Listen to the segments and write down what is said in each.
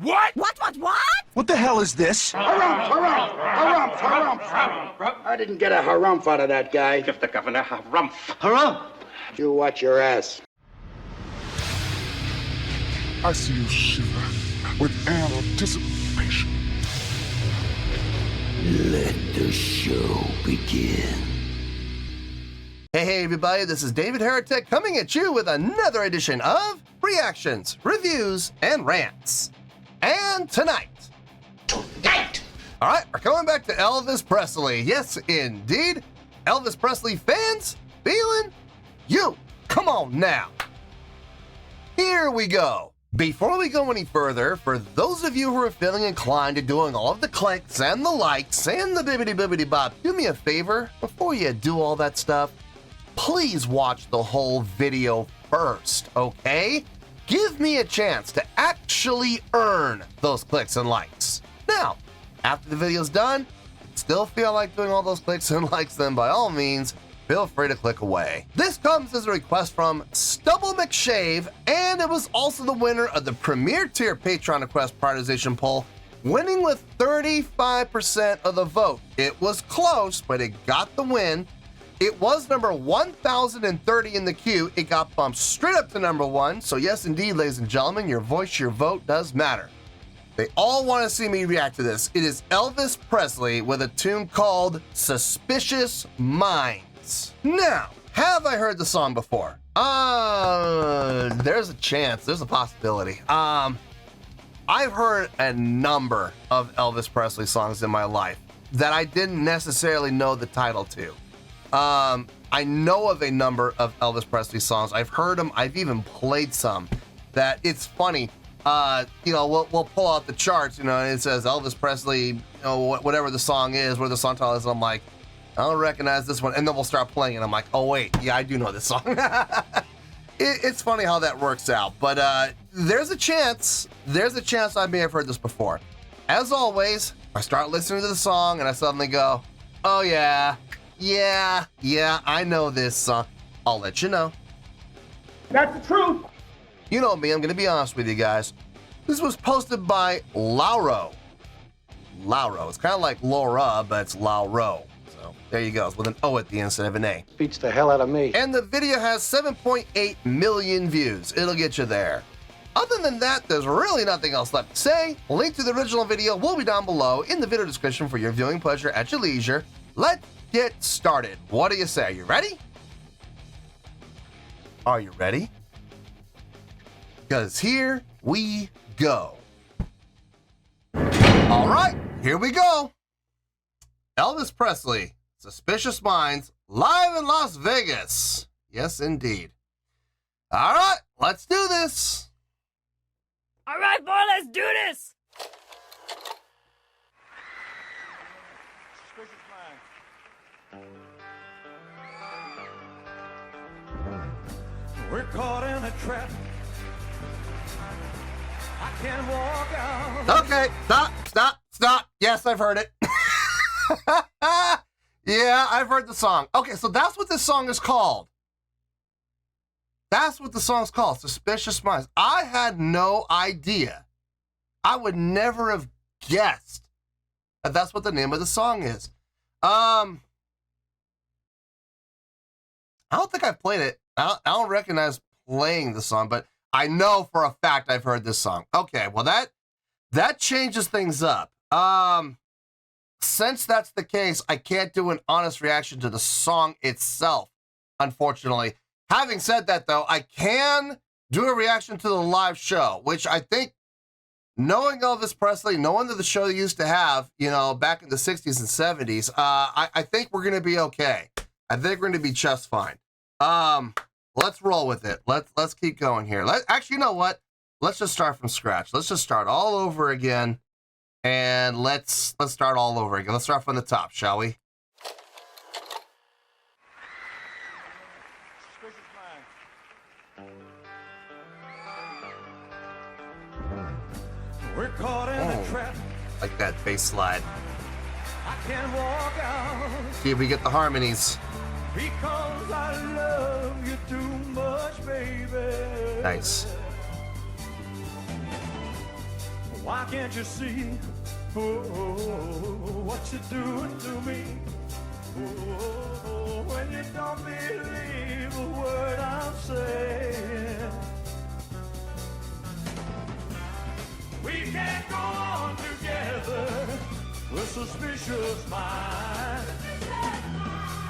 What? What? What the hell is this? Harumph. I didn't get a harumph out of that guy. Give the governor harumph. Harumph! You watch your ass. I see you shiver with anticipation. Let the show begin. Hey everybody, this is David Heretic coming at you with another edition of Reactions, Reviews, and Rants. And tonight, alright, we're coming back to Elvis Presley. Yes, indeed. Elvis Presley fans, feeling you. Come on now. Here we go. Before we go any further, for those of you who are feeling inclined to doing all of the clicks and the likes and the bibbidi bop, do me a favor, before you do all that stuff, please watch the whole video first, okay? Give me a chance to actually earn those clicks and likes. Now, after the video's done, still feel like doing all those clicks and likes, then by all means, feel free to click away. This comes as a request from Stubble McShave, and it was also the winner of the Premier Tier Patreon Request Prioritization Poll, winning with 35% of the vote. It was close, but it got the win. It was number 1,030 in the queue. It got bumped straight up to number 1. So yes, indeed, ladies and gentlemen, your voice, your vote does matter. They all want to see me react to this. It is Elvis Presley with a tune called Suspicious Minds. Now, have I heard the song before? There's a chance. There's a possibility. I've heard a number of Elvis Presley songs in my life that I didn't necessarily know the title to. I know of a number of Elvis Presley songs. I've heard them. I've even played some. That it's funny. We'll pull out the charts, and it says Elvis Presley, whatever the song is, where the song title is. I'm like, I don't recognize this one, and then we'll start playing it. I'm like, oh wait, yeah, I do know this song. It's funny how that works out, but there's a chance I may have heard this before. As always, I start listening to the song, and I suddenly go, oh yeah, I know this song. I'll let you know. That's the truth. You know me, I'm gonna be honest with you guys. This was posted by Lauro. It's kind of like Laura, but it's Lauro. So there you go, it's with an O at the end instead of an A. Beats the hell out of me. And the video has 7.8 million views. It'll get you there. Other than that, there's really nothing else left to say. Link to the original video will be down below in the video description for your viewing pleasure at your leisure. Let's get started. What do you say? Are you ready? Are you ready? Because here we go. All right, here we go. Elvis Presley, Suspicious Minds, live in Las Vegas. Yes, indeed. All right, let's do this. All right, boy, let's do this. We're caught in a trap. I can't walk out. Okay, stop. Yes, I've heard it. Yeah, I've heard the song. Okay, so that's what this song is called. That's what the song's called, Suspicious Minds. I had no idea. I would never have guessed that that's what the name of the song is. I don't think I've played it. I don't recognize playing the song, but I know for a fact I've heard this song. Okay, well that changes things up. Since that's the case, I can't do an honest reaction to the song itself, unfortunately. Having said that, though, I can do a reaction to the live show, which I think, knowing Elvis Presley, knowing that the show they used to have, back in the 60s and 70s, I think we're going to be okay. I think we're going to be just fine. Let's roll with it. Let's keep going here. Actually, you know what? Let's just start from scratch. Let's just start all over again. And let's start all over again. Let's start from the top, shall we? We're caught in a trap. Like that bass slide. I can't walk out. See if we get the harmonies. Because I love you too much, baby. Nice. Why can't you see what you're doing to me? When you don't believe a word I'm saying. We can't go on together with suspicious minds.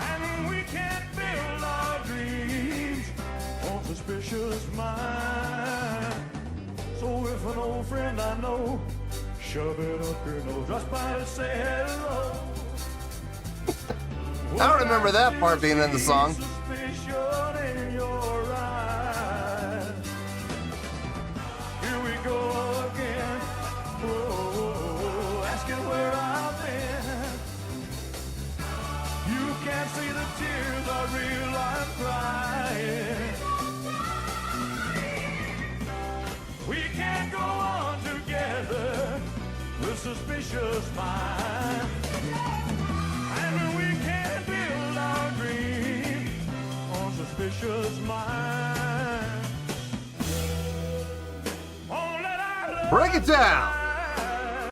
And we can't build our dreams on suspicious minds. So if an old friend I know shove it up your nose just by to say hello. I don't remember that part being in the song. Suspicion in your eyes. Here we go again. Asking where I've been. You can't see the tears I real I'm crying. We can't go on together with suspicious minds. And we can't build our dreams on suspicious minds. Won't let our love Break it down. die.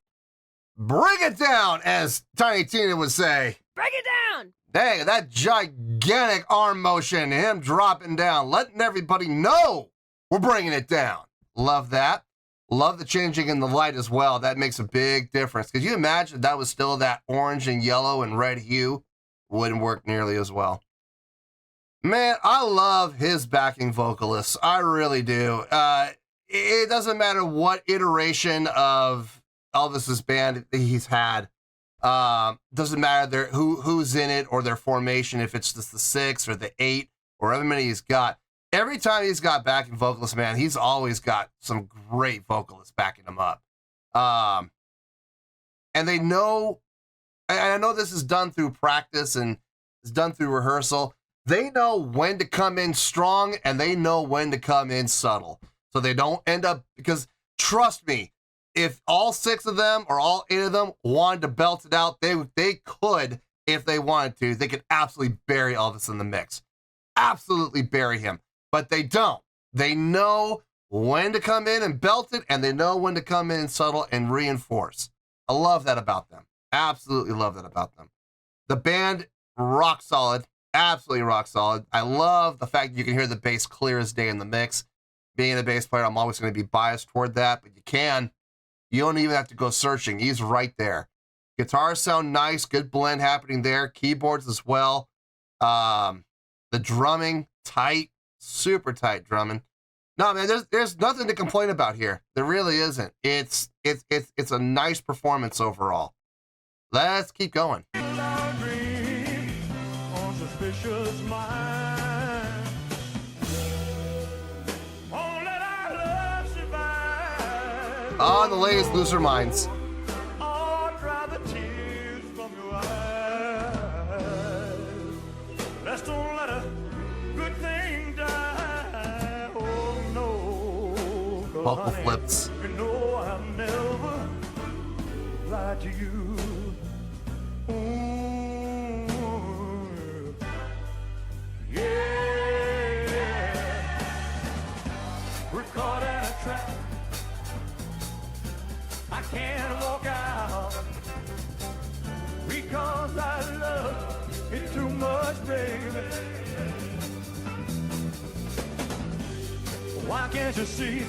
Bring it down, as Tiny Tina would say. Break it down! Dang, that gigantic arm motion, him dropping down, letting everybody know we're bringing it down. Love that. Love the changing in the light as well. That makes a big difference. Could you imagine if that was still that orange and yellow and red hue? Wouldn't work nearly as well. Man, I love his backing vocalists. I really do. It doesn't matter what iteration of Elvis's band he's had. Doesn't matter who's in it or their formation, if it's just the 6 or the 8 or however many he's got. Every time he's got backing vocalists, man, he's always got some great vocalists backing him up. And they know, and I know this is done through practice and it's done through rehearsal. They know when to come in strong and they know when to come in subtle. So they don't end up, because trust me, if all 6 of them or all 8 of them wanted to belt it out, they could, if they wanted to. They could absolutely bury Elvis in the mix. Absolutely bury him. But they don't. They know when to come in and belt it, and they know when to come in subtle and reinforce. I love that about them. Absolutely love that about them. The band, rock solid. Absolutely rock solid. I love the fact that you can hear the bass clear as day in the mix. Being a bass player, I'm always going to be biased toward that, but you can. You don't even have to go searching. He's right there. Guitars sound nice. Good blend happening there. Keyboards as well. The drumming, tight. Super tight drumming. No, man, there's nothing to complain about here. There really isn't. It's a nice performance overall. Let's keep going. Oh, the ladies lose their minds. Let's don't let a good thing die. Oh no. Vocal flips. You know I've never lied to you. Ooh, yeah. We're caught in a trap. I can't walk out because I love it too much, baby. Why can't you see,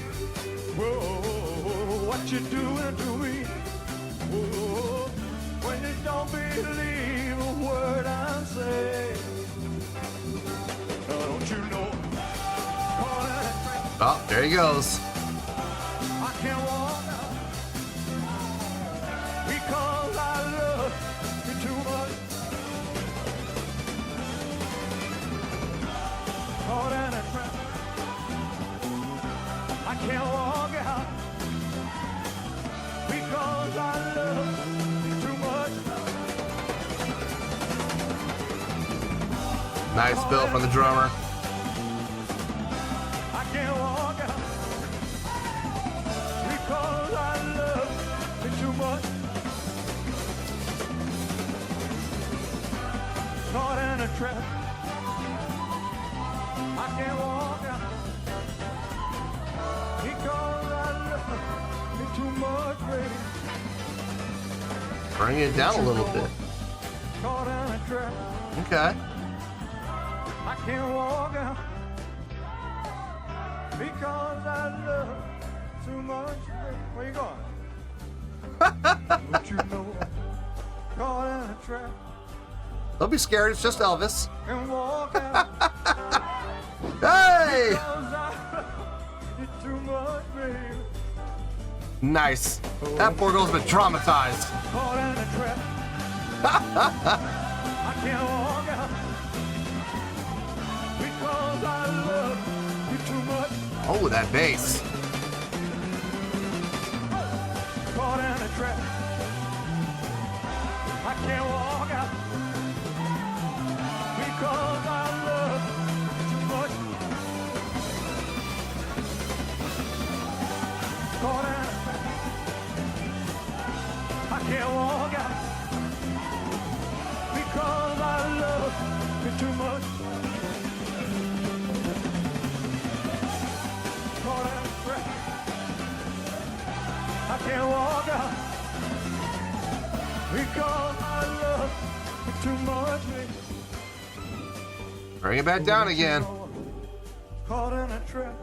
whoa, what you're doing to me? Whoa, when you don't believe a word I say. Don't you know? Oh, there he goes. I can't walk out because I love you too much. Caught in a trap. I can't walk out because I love you too much. Nice fill from the drummer. I can't walk out because I love you too much. Caught in a trap. I can't walk out because I love you too much, baby. Bring it down a little bit. Caught in a trap. Okay. I can't walk out because I love too much, baby. Where you going? Don't you know? Caught in a trap. Don't be scared. It's just Elvis. And walk out Hey! because I love you too much, baby. Nice. That poor girl's been traumatized. Caught in a trap. I can't walk out because I love you too much. Oh, that bass. Caught in a trap. I can't walk out because I love you too much. Caught in a trap. I can't walk out because I love you too much. Caught in a trap. I can't walk out because I love you too much, baby. Bring it back down again. Caught in a trap.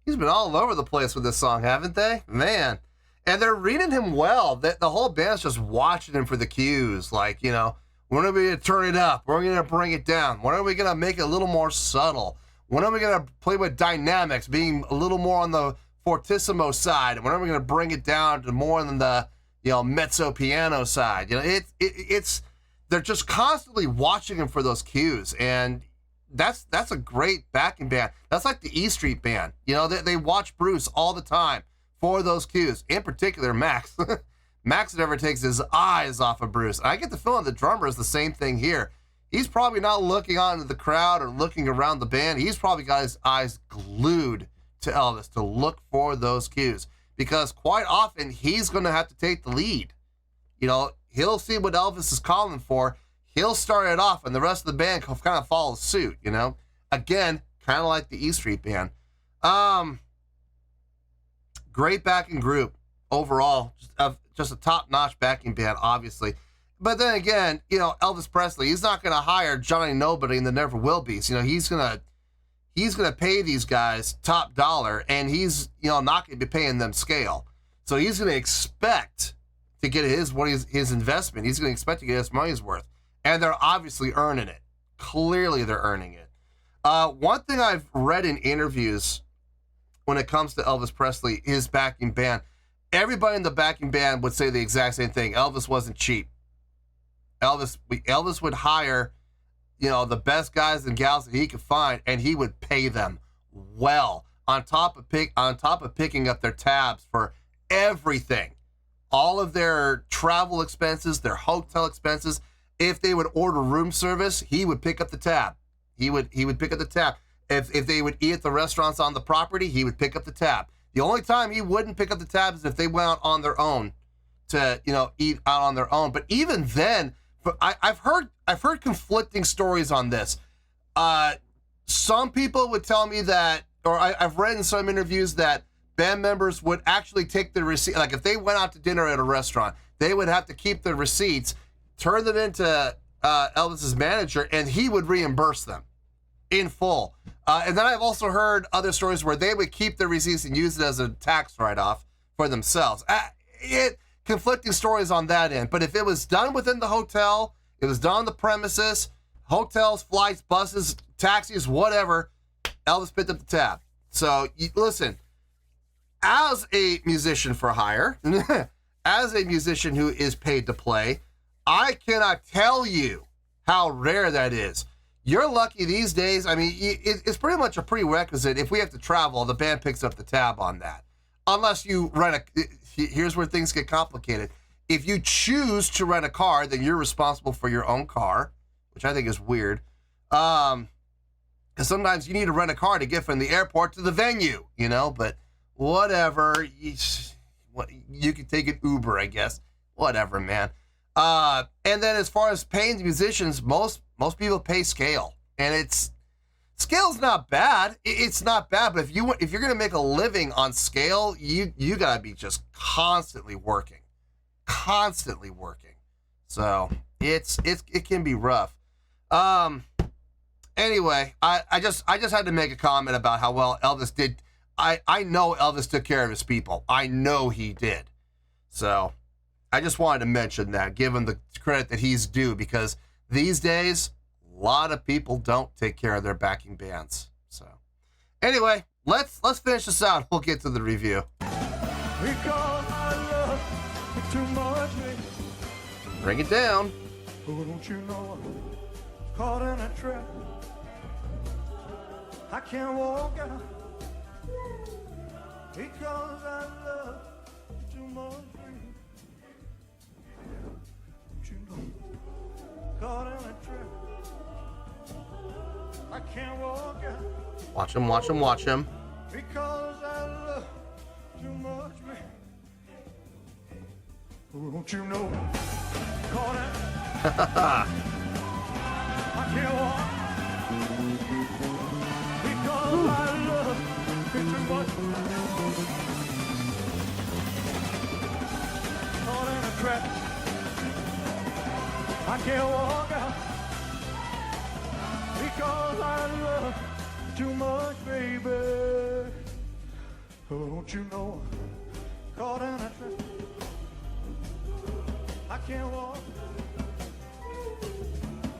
He's been all over the place with this song, haven't they? Man. And they're reading him well. The whole band's just watching him for the cues. Like, you know, when are we going to turn it up? When are we going to bring it down? When are we going to make it a little more subtle? When are we going to play with dynamics, being a little more on the fortissimo side? And when are we going to bring it down to more than the, you know, mezzo piano side? You know, it's they're just constantly watching him for those cues. And that's a great backing band. That's like the E Street Band. You know, they watch Bruce all the time for those cues. In particular, Max. Max never takes his eyes off of Bruce. I get the feeling the drummer is the same thing here. He's probably not looking out into the crowd or looking around the band. He's probably got his eyes glued to Elvis to look for those cues, because quite often he's going to have to take the lead. You know, he'll see what Elvis is calling for. He'll start it off, and the rest of the band kind of follows suit, you know? Again, kind of like the E Street Band. Great backing group overall. Just a top-notch backing band, obviously. But then again, you know, Elvis Presley, he's not going to hire Johnny Nobody and the Never Will Be's. You know, he's gonna pay these guys top dollar, and he's, you know, not going to be paying them scale. So he's going to expect to get his investment. He's going to expect to get his money's worth. And they're obviously earning it. Clearly they're earning it. One thing I've read in interviews when it comes to Elvis Presley, his backing band, everybody in the backing band would say the exact same thing. Elvis wasn't cheap. Elvis would hire, you know, the best guys and gals that he could find, and he would pay them well on top of picking up their tabs for everything, all of their travel expenses, their hotel expenses. If they would order room service, he would pick up the tab. He would pick up the tab. If they would eat at the restaurants on the property, he would pick up the tab. The only time he wouldn't pick up the tab is if they went out on their own to, you know, eat out on their own. But even then, I've heard conflicting stories on this. Some people would tell me that, or I've read in some interviews that band members would actually take the receipt. Like if they went out to dinner at a restaurant, they would have to keep the receipts, turn them into Elvis's manager, and he would reimburse them in full. And then I've also heard other stories where they would keep the receipts and use it as a tax write-off for themselves. Conflicting stories on that end. But if it was done within the hotel, it was done on the premises, hotels, flights, buses, taxis, whatever, Elvis picked up the tab. So listen, as a musician for hire, as a musician who is paid to play, I cannot tell you how rare that is. You're lucky these days. I mean, it's pretty much a prerequisite. If we have to travel, the band picks up the tab on that. Unless you rent here's where things get complicated. If you choose to rent a car, then you're responsible for your own car, which I think is weird. Because sometimes you need to rent a car to get from the airport to the venue, you know, but whatever. You can take an Uber, I guess. Whatever, man. And then as far as paying the musicians, most people pay scale. And Scale's not bad. It's not bad, but if you're gonna make a living on scale, you gotta be just constantly working. So it can be rough. Anyway, I just had to make a comment about how well Elvis did. I know Elvis took care of his people. I know he did. So I just wanted to mention that, give him the credit that he's due, because these days a lot of people don't take care of their backing bands. So anyway, let's finish this out. We'll get to the review. Because I love you too much, baby. Bring it down. Oh, don't you know I'm caught in a trap? I can't walk out because I love you too much, baby. Don't you know, caught in a trap. I can't walk out Watch him. because I love you too much, baby. Oh, don't you know, caught in I can't walk because I love you too much. Caught in a trap. I can't walk out because I love you too much, baby. Oh, don't you know, caught in a trap. I can't walk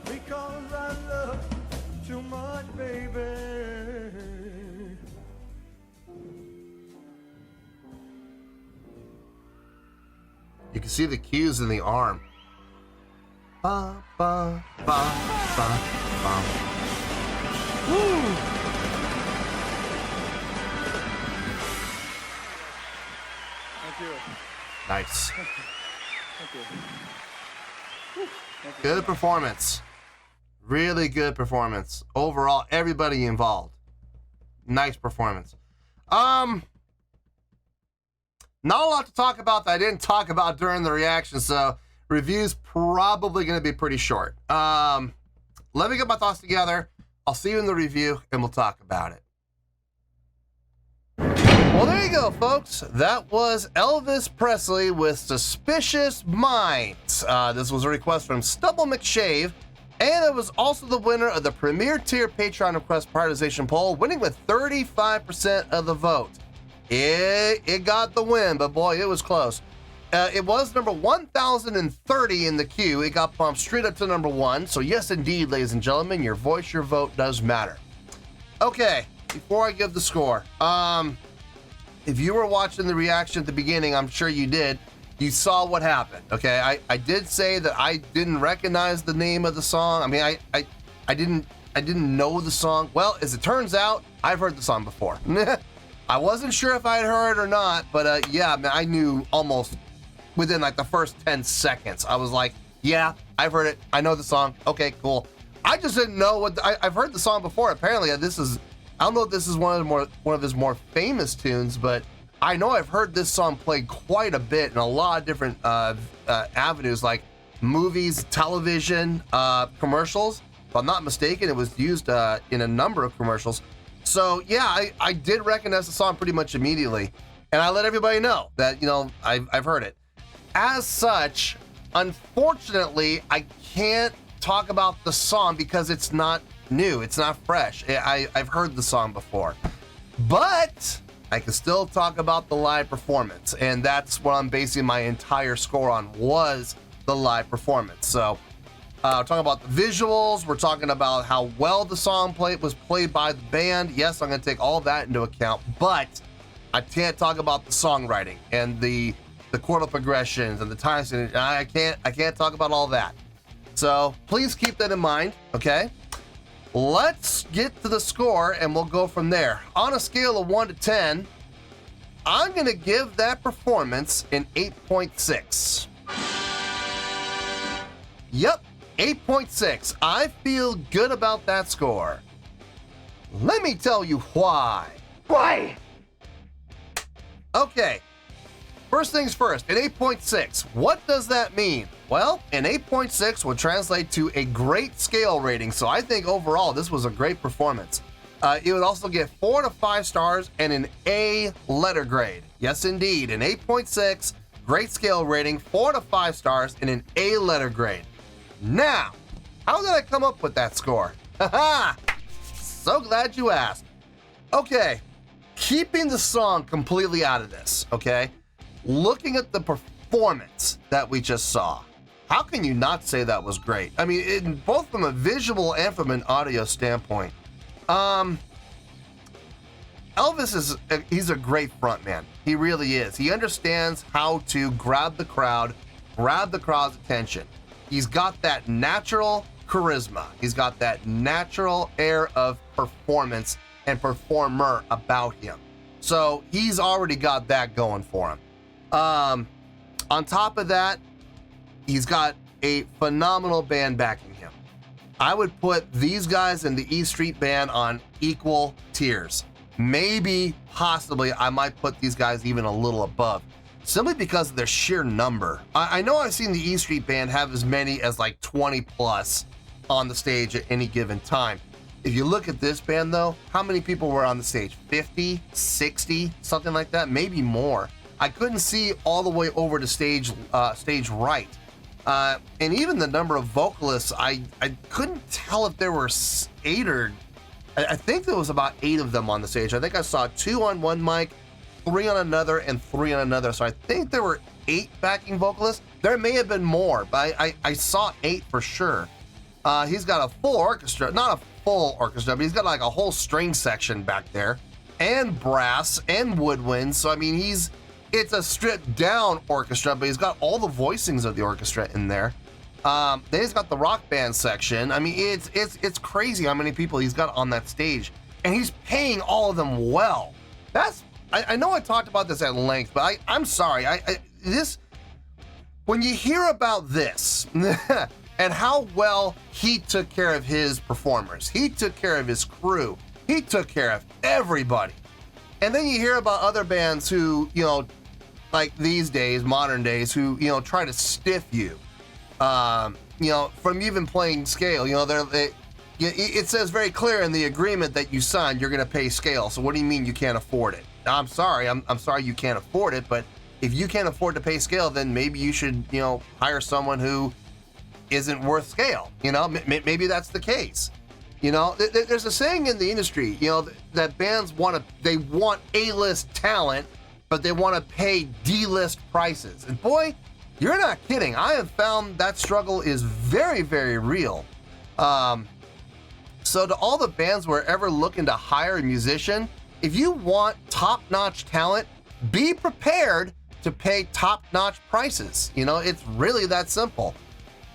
because I love you too much, baby. You can see the cues in the arm. Ba, ba, ba, ba, ba. Woo! Thank you. Nice. Thank you. Good performance. Really good performance. Overall, everybody involved. Nice performance. Not a lot to talk about that I didn't talk about during the reaction, so review's probably going to be pretty short. Let me get my thoughts together. I'll see you in the review, and we'll talk about it. Well, there you go, folks. That was Elvis Presley with Suspicious Minds. This was a request from Stubble McShave, and it was also the winner of the Premier Tier Patreon Request Prioritization Poll, winning with 35% of the vote. It got the win, but boy, it was close. It was number 1,030 in the queue. It got bumped straight up to number 1. So yes, indeed, ladies and gentlemen, your voice, your vote does matter. Okay, before I give the score, if you were watching the reaction at the beginning, I'm sure you did. You saw what happened. Okay, I did say that I didn't recognize the name of the song. I mean, I didn't know the song. Well, as it turns out, I've heard the song before. I wasn't sure if I had heard it or not, but yeah, man, I knew almost within like the first 10 seconds. I was like, yeah, I've heard it. I know the song. Okay, cool. I just didn't know what I've heard the song before. Apparently, this is, I don't know if this is one of his more famous tunes, but I know I've heard this song played quite a bit in a lot of different avenues, like movies, television, commercials. If I'm not mistaken, it was used in a number of commercials. So yeah, I did recognize the song pretty much immediately, and I let everybody know that, you know, I've heard it. As such, unfortunately, I can't talk about the song because it's not new, it's not fresh. I've heard the song before, but I can still talk about the live performance, and that's what I'm basing my entire score on, was the live performance. So we're talking about the visuals, we're talking about how well the song was played by the band. Yes, I'm going to take all that into account, but I can't talk about the songwriting and the chordal progressions and the times. I can't talk about all that. So please keep that in mind, okay? Let's get to the score and we'll go from there. On a scale of 1 to 10, I'm going to give that performance an 8.6. Yep. 8.6. I feel good about that score. Let me tell you why. Why? Okay. First things first, an 8.6. What does that mean? Well, an 8.6 would translate to a great scale rating, so I think overall this was a great performance. It would also get 4 to 5 stars and an A letter grade. Yes, indeed, an 8.6, great scale rating, 4 to 5 stars, and an A letter grade. Now, how did I come up with that score? Haha! So glad you asked. Okay, keeping the song completely out of this, okay? Looking at the performance that we just saw, how can you not say that was great? I mean, both from a visual and from an audio standpoint. Elvis he's a great frontman. He really is. He understands how to grab the crowd's attention. He's got that natural charisma. He's got that natural air of performance and performer about him. So he's already got that going for him. On top of that, he's got a phenomenal band backing him. I would put these guys in the E Street Band on equal tiers. Maybe, possibly, I might put these guys even a little above, simply because of their sheer number. I know I've seen the E Street Band have as many as like 20 plus on the stage at any given time. If you look at this band though, how many people were on the stage? 50, 60, something like that, maybe more. I couldn't see all the way over to stage right. And even the number of vocalists, I couldn't tell if there were 8 or, I think there was about 8 of them on the stage. I think I saw 2 on one mic, 3 on another, and 3 on another. So I think there were 8 backing vocalists. There may have been more, but I saw 8 for sure. He's got a full orchestra, not a full orchestra, but he's got like a whole string section back there, and brass and woodwinds. So I mean, it's a stripped down orchestra, but he's got all the voicings of the orchestra in there. Then he's got the rock band section. I mean, it's crazy how many people he's got on that stage, and he's paying all of them well. I know I talked about this at length, but I'm sorry. When you hear about this and how well he took care of his performers, he took care of his crew, he took care of everybody, and then you hear about other bands who, like these days, modern days, who try to stiff you. From even playing scale, it says very clear in the agreement that you signed, you're going to pay scale. So what do you mean you can't afford it? I'm sorry. I'm sorry you can't afford it, but if you can't afford to pay scale, then maybe you should, hire someone who isn't worth scale. Maybe that's the case. There's a saying in the industry, that bands want A-list talent, but they want to pay D-list prices. And boy, you're not kidding. I have found that struggle is very, very real. So to all the bands who are ever looking to hire a musician, if you want top-notch talent, be prepared to pay top-notch prices. It's really that simple.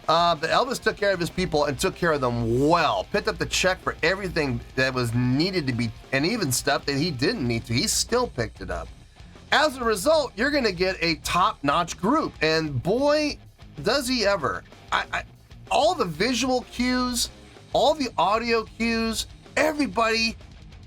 But Elvis took care of his people and took care of them well. Picked up the check for everything that was needed to be, and even stuff that he didn't need to. He still picked it up. As a result, you're going to get a top-notch group, and boy, does he ever. All the visual cues, all the audio cues, everybody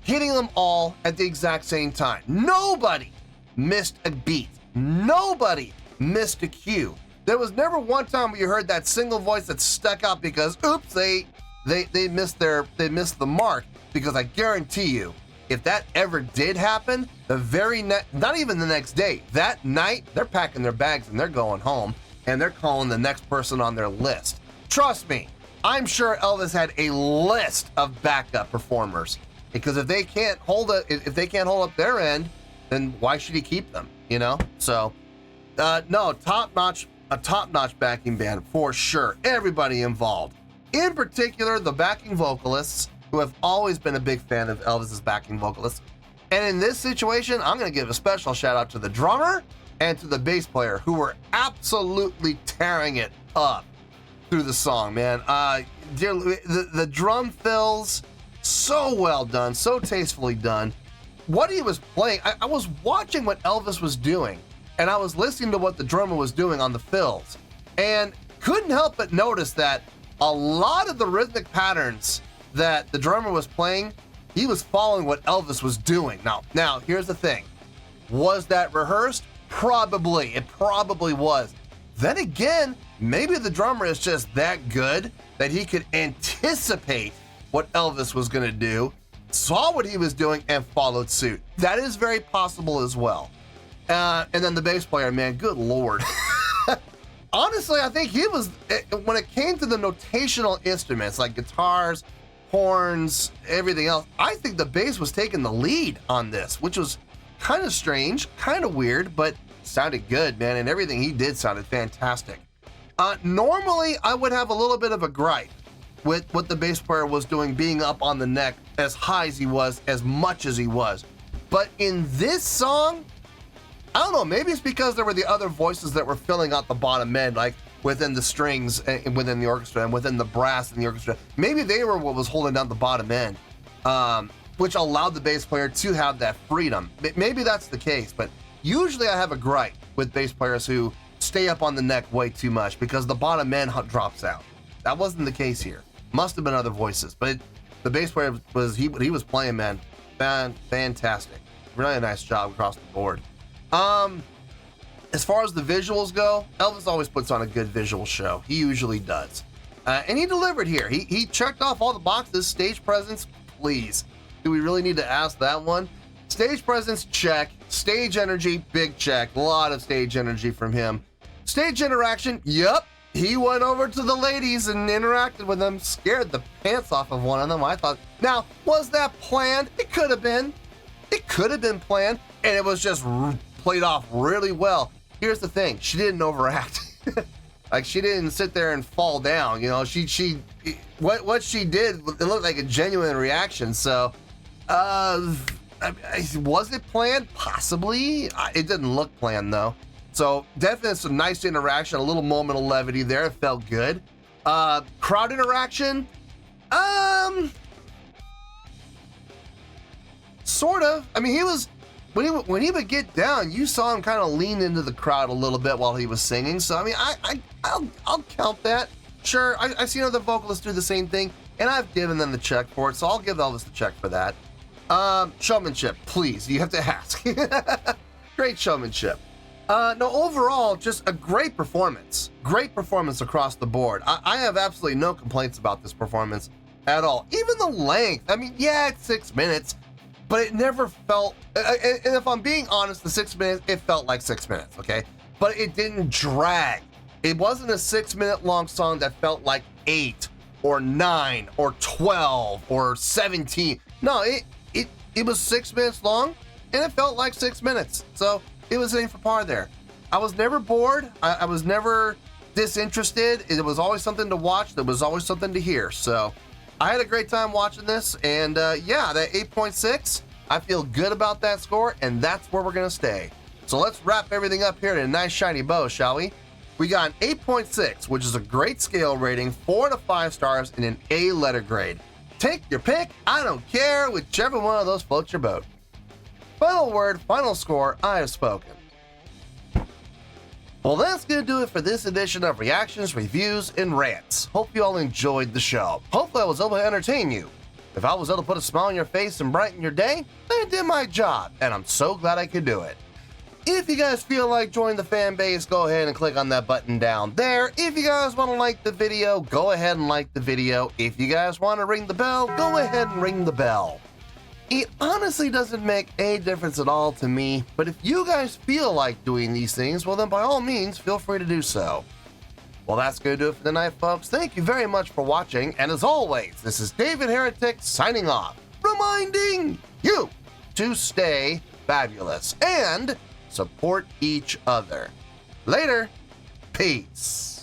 hitting them all at the exact same time. Nobody missed a beat. Nobody missed a cue. There was never one time where you heard that single voice that stuck out because, oops, they missed the mark. Because I guarantee you, if that ever did happen, not even the next day, that night, they're packing their bags and they're going home, and they're calling the next person on their list. Trust me, I'm sure Elvis had a list of backup performers, because if they can't hold up their end, then why should he keep them? So, no, a top-notch backing band for sure. Everybody involved, in particular the backing vocalists, who have always been a big fan of Elvis's backing vocalists. And in this situation, I'm going to give a special shout out to the drummer and to the bass player, who were absolutely tearing it up through the song, man. The drum fills, so well done, so tastefully done. What he was playing, I was watching what Elvis was doing, and I was listening to what the drummer was doing on the fills, and couldn't help but notice that a lot of the rhythmic patterns that the drummer was playing, he was following what Elvis was doing. Now, here's the thing. Was that rehearsed? Probably. It probably was. Then again, maybe the drummer is just that good that he could anticipate what Elvis was going to do saw what he was doing and followed suit. That is very possible as well. And then the bass player, man, good Lord. Honestly, I think he was, when it came to the notational instruments like guitars, horns, everything else, I think the bass was taking the lead on this, which was kind of strange, kind of weird, but sounded good, man, and everything he did sounded fantastic. Normally, I would have a little bit of a gripe with what the bass player was doing, being up on the neck as high as he was, as much as he was. But in this song, I don't know, maybe it's because there were the other voices that were filling out the bottom end, like within the strings, within the orchestra, and within the brass in the orchestra. Maybe they were what was holding down the bottom end, which allowed the bass player to have that freedom. Maybe that's the case, but usually I have a gripe with bass players who stay up on the neck way too much because the bottom end drops out. That wasn't the case here. Must have been other voices, but the bass player he was playing, man, fantastic. Really nice job across the board. As far as the visuals go, Elvis always puts on a good visual show. He usually does. And he delivered here. He checked off all the boxes. Stage presence, please. Do we really need to ask that one? Stage presence, check. Stage energy, big check. A lot of stage energy from him. Stage interaction, yep. He went over to the ladies and interacted with them, scared the pants off of one of them. I thought, now, was that planned? It could have been. It could have been planned, and it was just played off really well. Here's the thing, she didn't overact. Like, she didn't sit there and fall down, you know. What she did, it looked like a genuine reaction. So, was it planned? Possibly. It didn't look planned though. So definitely some nice interaction, a little moment of levity there. It felt good. Crowd interaction, sort of. I mean, he was when he would get down, you saw him kind of lean into the crowd a little bit while he was singing. So I mean, I'll count that. Sure, I've seen other vocalists do the same thing, and I've given them the check for it. So I'll give Elvis the check for that. Showmanship, please. You have to ask. Great showmanship. No, overall, just a great performance. Great performance across the board. I have absolutely no complaints about this performance at all. Even the length. I mean, yeah, it's 6 minutes, but it never felt, and if I'm being honest, the 6 minutes, it felt like 6 minutes, okay? But it didn't drag. It wasn't a 6 minute long song that felt like 8 or 9 or 12 or 17. No, it was 6 minutes long, and it felt like 6 minutes. So it was in for par there. I was never bored. I was never disinterested. It was always something to watch. There was always something to hear. So I had a great time watching this. And yeah, that 8.6, I feel good about that score, and that's where we're going to stay. So let's wrap everything up here in a nice shiny bow, shall we? We got an 8.6, which is a great scale rating, 4 to 5 stars in an A letter grade. Take your pick. I don't care. Whichever one of those floats your boat. Final word, final score, I have spoken. Well, that's going to do it for this edition of Reactions, Reviews, and Rants. Hope you all enjoyed the show. Hopefully I was able to entertain you. If I was able to put a smile on your face and brighten your day, then I did my job, and I'm so glad I could do it. If you guys feel like joining the fan base, go ahead and click on that button down there. If you guys want to like the video, go ahead and like the video. If you guys want to ring the bell, go ahead and ring the bell. It honestly doesn't make a difference at all to me, but if you guys feel like doing these things, well then by all means, feel free to do so. Well, that's going to do it for tonight, folks. Thank you very much for watching, and as always, this is David Heretic signing off, reminding you to stay fabulous and support each other. Later. Peace.